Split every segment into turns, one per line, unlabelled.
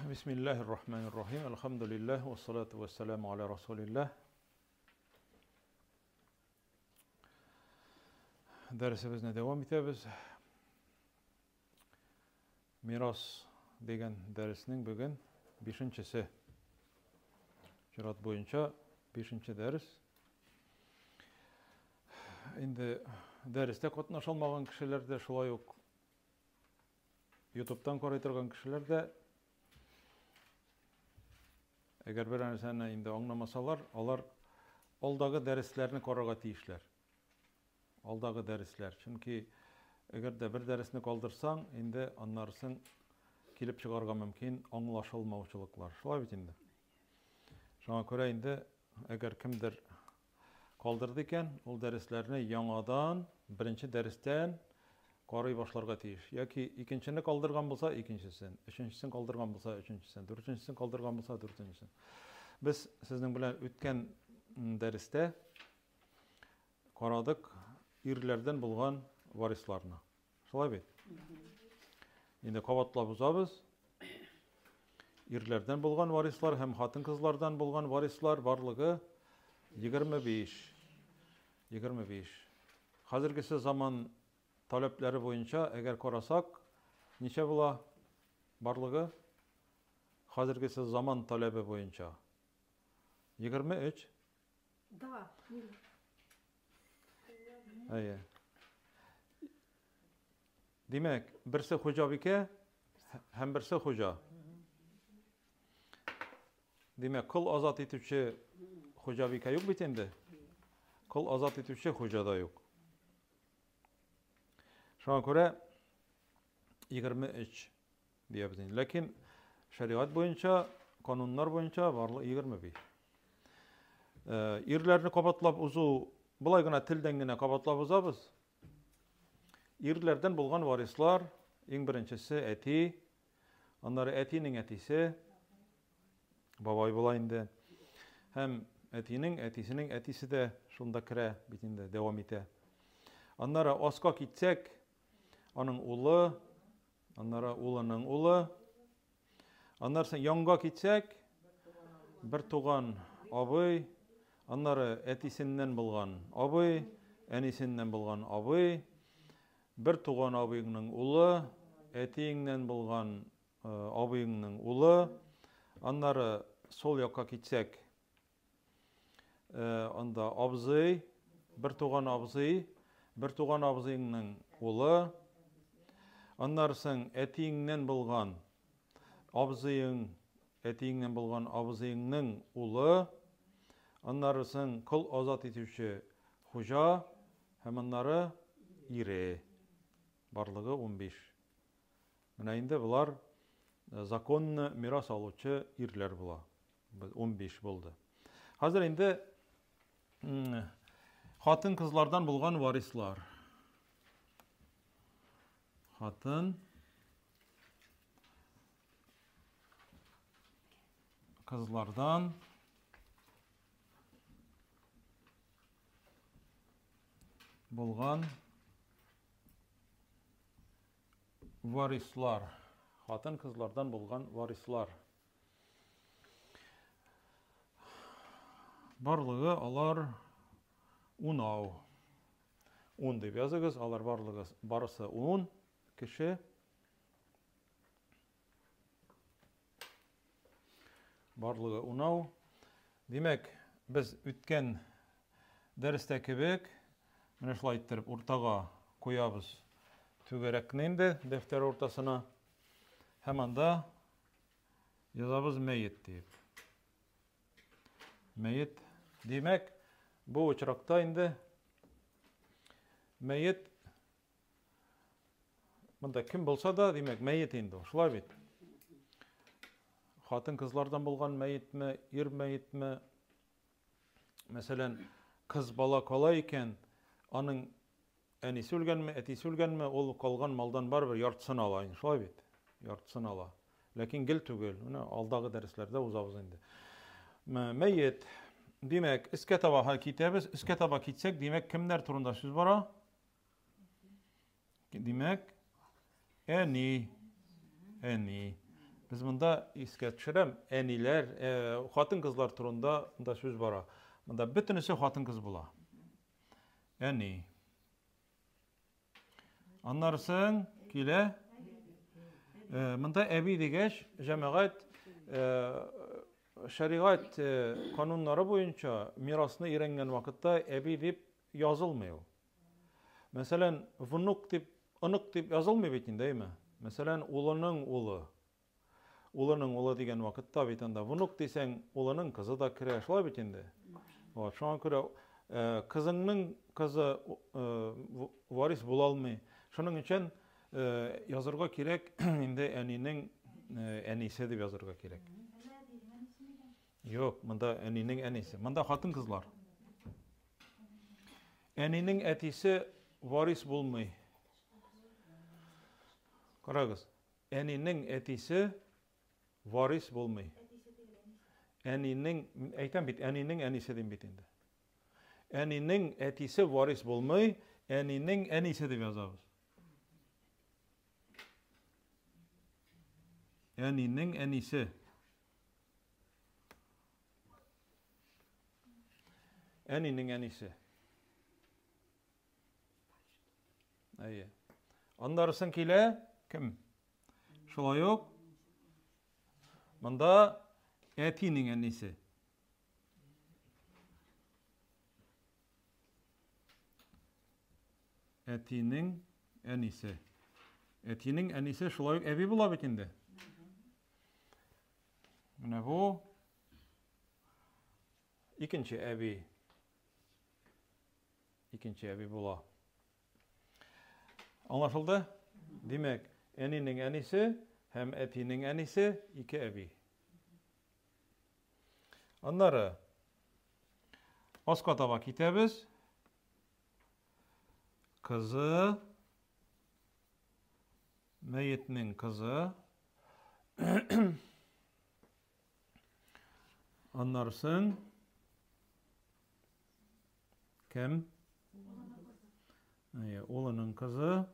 Bismillahirrahmanirrahim. Elhamdülillah ve salatu ve selamu ala Resulillah. Dersimize devam etemiz. Miras degan dersinin bugün 5-si. Şirat boyunca 5-ci ders. Endi derste katnaşa almagan kişiler de şulay ok YouTube'dan koray turgan kişiler de eğer bir narsani indi anlamasalar, alar aldagı derslerini koraga tiyişler. Aldagı dersler. Çünkü eğer de bir dersini kaldırsan, indi anlarsın kilip çıkarga mümkün anlaşılmavçılıklar. Şulay bit indi. Şuna göre indi eğer kimdir kaldırdı iken, ol derslerini yanadan, birinci dersten koray başlarga tiyiş. Yaki ikincisini kaldırgan bolsa ikincisin, üçüncüsini kaldırgan bolsa üçüncüsün, dördüncüsini kaldırgan bolsa dördüncüsün. Biz sizin bilen ötken derste karadık irlerden bulgan varislarını. Şolay bit. Indi kabatlap uzabız. Irlerden bulgan varislar hem hatın kızlardan bulgan varislar barlığı 25. 25. Hazırgisi zaman talepleri boyunca eğer korasak neçe bula barlığı? Hazırgisi zaman talebi boyunca 23.
Da.
Ayy. Demek birisi hocabike hem birisi hoca. Demek kıl azat etüçü hocabike yok bitindi. Kıl azat etüçü hoca da yok. Şuna göre 23 diyebiliriz. Lakin şeriat boyunca, kanunlar boyunca varlığı 25. İrlerini kapatlap uzu, bulay gına tilden gine kapatlap uzabız. İrlerden bulgan varislar, en birincisi eti, onları etinin etisi, babay bulayındı. Hem etinin etisinin etisi de şunda kire bitinde, devam ete. Onlara oska gitsek, onun ulu, onlara ulunun ulu. Onlarsa yonga gitsek, bir tuğan abıy, onları etisinden bulgan abıy, enisinden bulgan abıy, bir tuğan abıyının ulu, etiyinden bulgan abıyının ulu. Onları sol yoka gitsek, onda abzıy, bir tuğan abzıy, bir tuğan abzıyının ulu. Onlarsın etiyinden bulgan abzıyın, etiyinden bulgan abzıyının ulu. Onlarsın kıl azat etüçü hoca, hem onları iri. Barlığı 15. Mına indi bular zakonny miras alучы irler bula. 15 buldu. Hazır indi hatın kızlardan bulgan varislar. Hatın kızlardan bulgan varislar. Hatın kızlardan bulgan varislar. Barlığı alar 10. 10 dep yazıgız. Alar barlığı barısı 10 kişi. Barlığı 10. Demek biz ütken derste kebek mene şulay ettirip ortaga koyabız. Tügerekninde defter ortasına hemen de yazabız meyit deyip. Meyit demek bu uçrakta indi meyit bunda kim bolsa da demek meyit indi. Şulay bit. Hatın kızlardan bulgan meyit mi, ir meyit mi? Mesela kız bala kolay iken onun enisi ölgen mi, etisi ölgen mi, ol kalgan maldan baribir yartısını alayın. Şulay bit. Yartısını ala. Lakin gil tügül. Aldağı derslerde uzabız indi. Meyit demek isketaba kitabız. İsketaba kitsek demek kimler turunda söz bara? Demek eni. Biz bunda isket düşürem, eniler, hatın kızlar turunda bunda söz bara. Bunda bütünüsü hatın kız bula. Eni. Anlarsın, kile. Bunda ebi degeç, cemaat, şeriat kanunları boyunca mirasını öğrengen vakitte ebi deyip yazılmıyor. Mesela vunuk deyip, ınık deyip yazılmıyor bitin değil mi? Mesela ulunun ulu. Ulunun ulu degen vakitte bitinde vunuk desen ulunun kızı da kireşla bitinde. Şu an göre kızının kızı varis bulalmıyor. Şunun için yazırga kirek, indi eninin enisi deyip yazırga kirek. Yok, bunda eninin enisi. Bunda hatın kızlar. Eninin etisi varis bulmuyor. Karagız. Eninin etisi varis bulmuyor. Eninin, eyten bit, eninin enisi deyim bitinde. Eninin etisi varis bulmuyor, eninin enisi deyip yazarız. Eninin enisi. Eninin enisi. Ayy. Anlarsın kile kim? Şolay yok. Bunda etinin enisi. Etinin enisi. Etinin enisi şolay yok. Evi bula bitinde. Ne bu? İkinci evi. İkinci evi bula. Anlaşıldı? Demek eninin enisi hem etinin enisi iki evi. Onları Oskataba kitabız. Kızı, meyitinin kızı. Anlarsın. Kim? Oğlunun kızı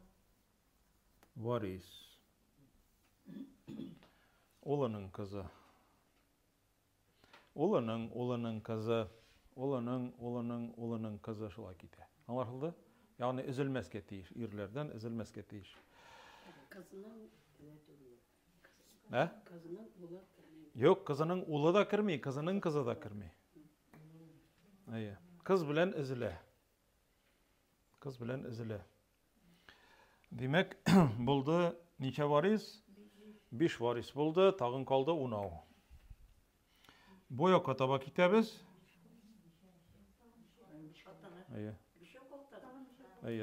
varis. Oğlunun kızı. Oğlunun kızı. Oğlunun kızı şolay kite. Anlaşıldı? Yani üzülmez ketiş. İrlerden üzülmez ketiş.
Kızının
ne?
Kızının ulu.
Yok, kızının ulu da kirmi, kızının kızı da kirmi. Kız bilen üzüle. Kız bilen üzüle. Demek buldu neçe varis? 5 varis buldu, tağın kaldı 10. Boya kataba kitabız.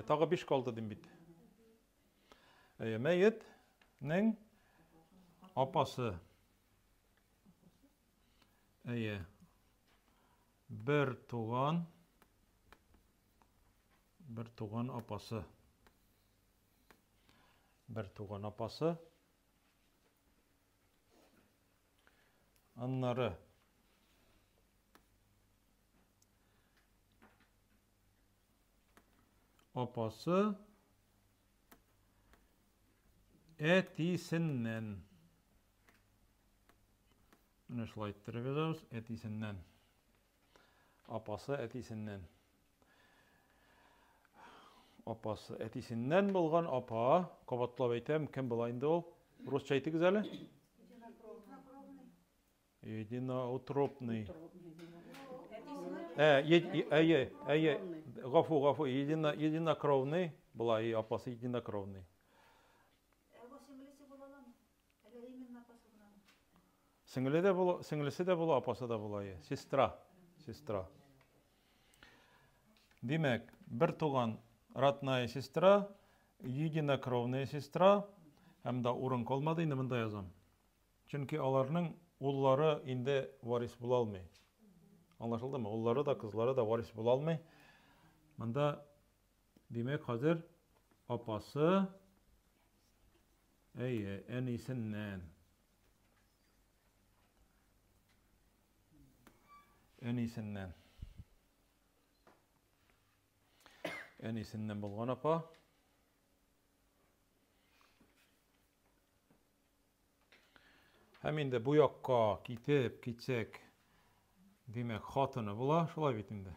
Tağı 5 kaldı dim bit. Meyit ning apası. Bir tuğan apası. Bir tuğan apası. Anları apası etisinden. Bunu şulay ettirip yazarız. Etisinden. Apası etisinden. Apası etisinden bulgan apa. Kabatlap aytam, kim bulayındı ol? Rusça aytınız әле? Единоутробный. Гафу. Единокровный. Булай апасы единокровный. Сіңлісі де бұла, апасы да бұла. Сестра. Демек, бір туған родная сестра, единокровная сестра, hem de urun kalmadı, indi bunda yazam. Çünkü onların oğulları indi varis bulalmay. Anlaşıldı mı? Oğulları da kızları da varis bulalmay. Bunda demek hazır apası enisinden. Enisinden bulgan apa. Һәм инде бу якка китеп китсәк, димәк, хатыны була, шулай бит инде.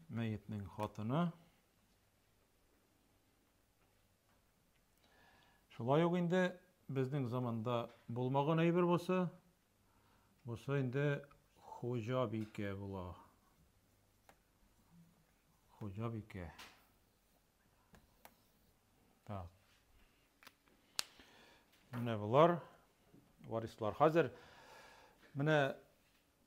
Мәетнең хатыны. Шулай ук инде безнең заманда булмаган әйбер булса, инде хуҗабикә була. Хуҗабикә. Так. Менә булар варислар. Хәзер менә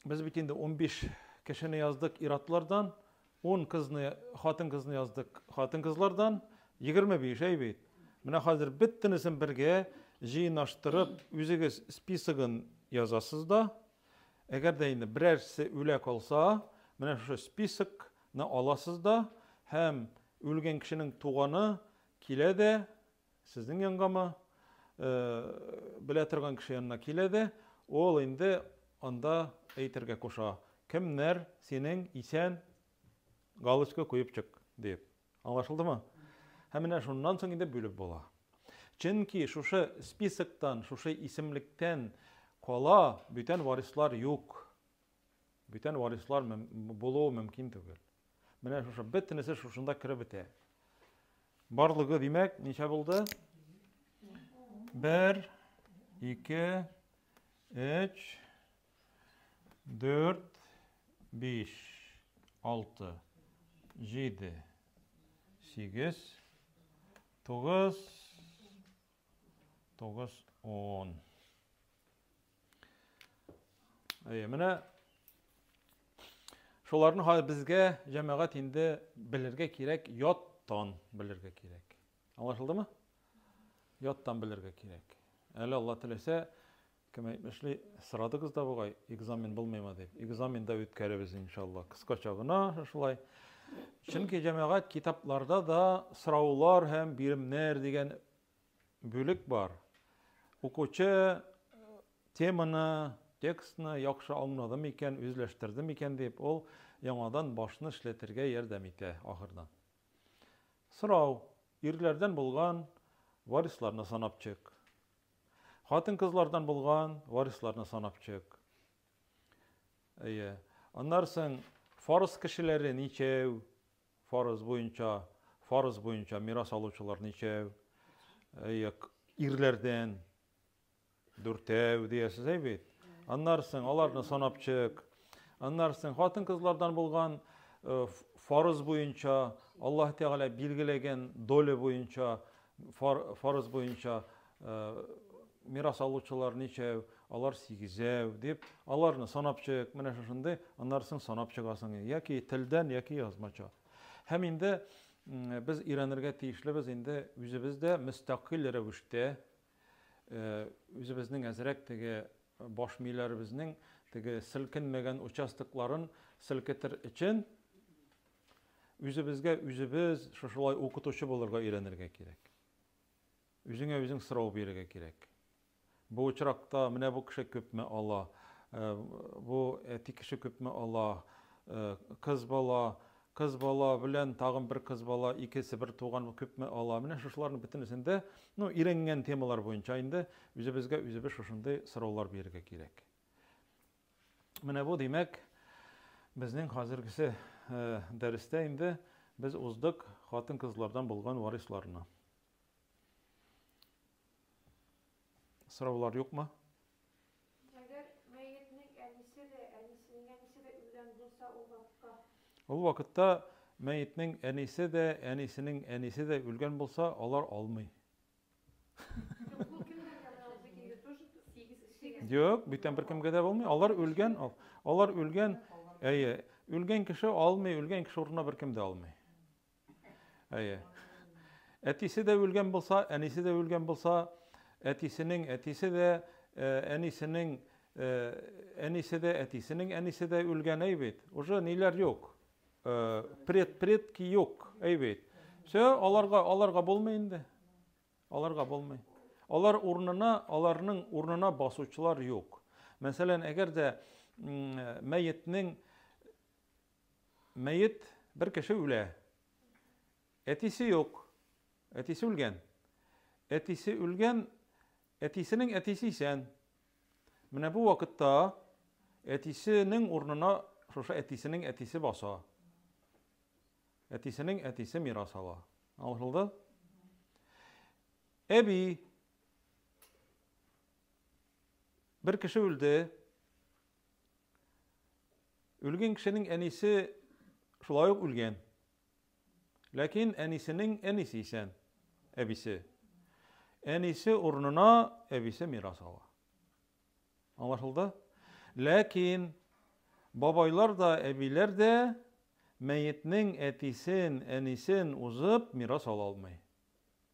без бит инде 15 кешене яздык иратлардан, 10 кызны, хатын-кызны яздык хатын-кызлардан, 25 әйбит. Менә хәзер бөтенесен бергә җыйнаштырып, үзегез списогын язасыз да, әгәр дә инде берәрсе үлә калса, менә шушы списокны аласыз да, һәм үлгән кешенең туганы килә дә, сезнең янгамы, белә торган кеше янына килә дә, ул инде анда әйтергә куша. Кемнәр синең исән галочка куеп чык дип. Аңлашылдымы? Һәм менә шуннан соң инде бүлеп була. Чөнки шушы списоктан, шушы исемлектән кала бүтән варислар юк. Бүтән варислар булуы мөмкин түгел. Менә шушы бөтенесе шушында киреп бетә. Барлыгы димәк, ничә булды? 1, 2, 3, 4, 5, 6, 7, 8, 9, 10. Менә шуларны безгә җәмәгать инде белергә кирәк, яттан белергә кирәк. Аңлашылдымы? Яттан белергә кирәк. Әле Алла теләсә, кем әйтмешли, сорадыгыз да бугай, экзамен булмыймы дип. Экзаменда үткәрәбез иншалла. Кыскача гына шулай. Чөнки җәмәгать китапларда да сораулар һәм биремнәр дигән бүлек бар. Укучы теманы, текстны яхшы аңладымы икән, үзләштердеме икән дип, ул яңадан башны эшләтергә ярдәм итә ахырдан. Сорау: ирләрдән булган варисларны санап чык. Хатын-кызлардан булган варисларны санап чык. Аннан соң фарыз кешеләре ничәү? Фарыз буенча мирас алучылар ничәү? Ирләрдән 4 диясез әйбит. Аннан соң аларны санап чык. Аннан соң хатын-кызлардан булган фарыз буенча, Аллаһ Тәгалә билгеләгән доля буенча, фарыз буенча мирас алучылар ничәү? Алар 8 дип, аларны санап чык. Менә шушындай, аннан соң санап чыгасың. Яки телдән, яки язмача. Һәм инде без өйрәнергә тиешлебез инде үзебездә мөстәкыйль рәвештә, үзебезнең әзрәк теге баш мийләребезнең теге селкенмәгән участокларын селкетер өчен үзебез шушылай укытучы булырга өйрәнергә кирәк. Үзеңә үзең сорау бирергә кирәк. Бу очракта менә бу кеше күпме ала, бу әти кеше күпме ала, кыз бала белән тагын бер кыз бала, икесе бер туган күпме ала. Менә шуларның бөтенесендә, өйрәнгән темалар буенча инде үзебез шушындай сораулар бирергә кирәк. Менә бу димәк, безнең хәзергесе дәрестә инде без уздык хатын-кызлардан булган варисларны. Сораулар юкмы?
Әгәр мәетнең әнисе дә, әнисенең әнисе дә үлгән булса,
ул вакытта мәетнең әнисе дә, әнисенең әнисе дә үлгән булса, алар алмый. Юк, бүтән беркемгә дә булмый. Алар үлгән, үлгән кеше алмый, үлгән кеше урынына беркем дә алмый. Әтисе дә үлгән булса, әнисе дә үлгән булса, әтисенең әтисе дә, әнисенең әнисе дә, әтисенең әнисе дә үлгән әйбит. Уже ниләр юк. Предки юк әйбит. Аларга булмый инде. Аларга булмый. Аларның урынына басучылар юк. Мәсәлән, әгәр дә мәет бер кеше үлә. Әтисе юк. Әтисе үлгән. Әтисенең әтисе исән. Менә бу вакытта әтисенең урынына шушы әтисенең әтисе баса. Әтисенең әтисе мирас ала. Аңлашылды? Әби bir kişi öldü. Ölgen kişinin enisi şulay uк ölgen. Lakin enisinin enisi isen ebisi. Enisi ornuna ebisi miras ala. Anlaşıldı? Lakin babaylar da ebiler de meyitnin etisin, enisin uzıp miras ala almay.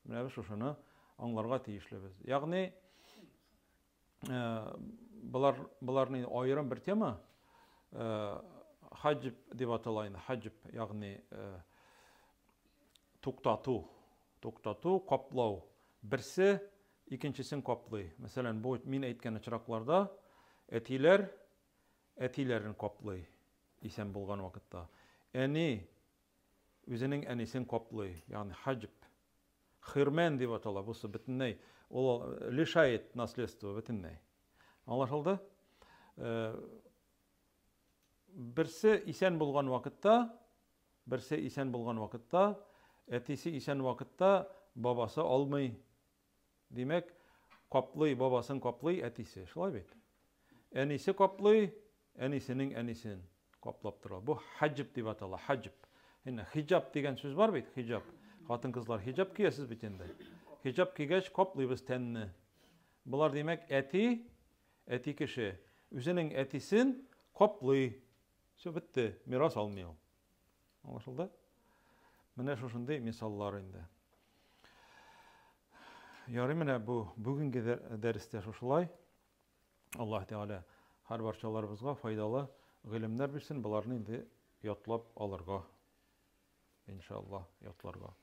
Менә шушыны аңларга тиешлебез. Ягъни Bularning ayırım bir tema hacib deb atalaydı. Hacib ягъни туктату, каплау. Birsi ikincisini kaplay. Mesela bu min aytgan çıraklarda etilerin kaplay. İsen bulgan vakıtta. Eni özünün enisini kaplay. Yani hacib. Хирмен деп атала, бусы битинней. Ол лишает наследство битинней. Аңлашылды? Birsi исән булган вакытта, әтисе исән вакытта бабасы алмый. Демәк, каплый, бабасын каплый әтисе. Шулай бит. Әнисе каплый, әнисенең әнисен каплап тора. Бу хаҗиб дип атала, хаҗиб. Һәм хиҗаб дигән сүз бар бит, хиҗаб. Хатын кызлар хиҗаб киясез бит инде. Хиҗаб кигәч каплыйбыз тәнне. Булар демәк әти кеше үзенең әтисен каплый. Шу битте, мирас алмый ул. Аңлашылды? Менә шушындый мисаллар инде. Ярый, менә бу бүгенге дәрестә шушылай. Аллаһ Теала һәр барчаларыбызга файдалы гыйлемнәр бирсен, буларны инде ятлап алырга. İnşallah yatlарга.